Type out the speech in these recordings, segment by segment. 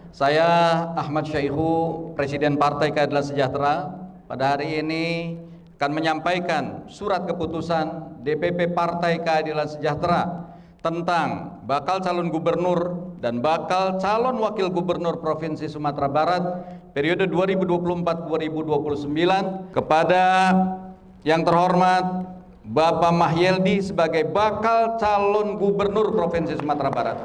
Saya Ahmad Syaihu, Presiden Partai Keadilan Sejahtera, pada hari ini akan menyampaikan surat keputusan DPP Partai Keadilan Sejahtera tentang bakal calon gubernur dan bakal calon wakil gubernur Provinsi Sumatera Barat periode 2024-2029 kepada yang terhormat Bapak Mahyeldi sebagai bakal calon gubernur Provinsi Sumatera Barat,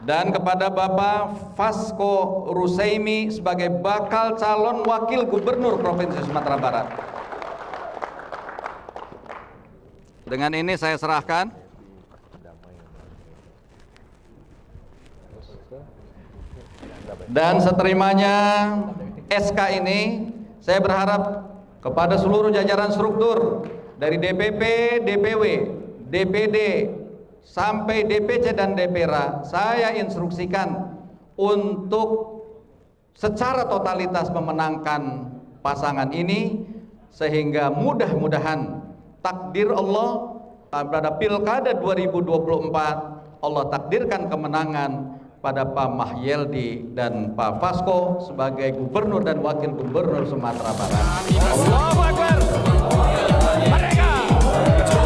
dan kepada Bapak Fasko Ruseimi sebagai bakal calon wakil gubernur Provinsi Sumatera Barat. Dengan ini saya serahkan. Dan seterimanya SK ini, saya berharap kepada seluruh jajaran struktur dari DPP, DPW, DPD, sampai DPC dan DPRA, saya instruksikan untuk secara totalitas memenangkan pasangan ini, sehingga mudah-mudahan takdir Allah pada Pilkada 2024 Allah takdirkan kemenangan pada Pak Mahyeldi dan Pak Fasko sebagai gubernur dan wakil gubernur Sumatera Barat. Allahu Akbar. Merdeka!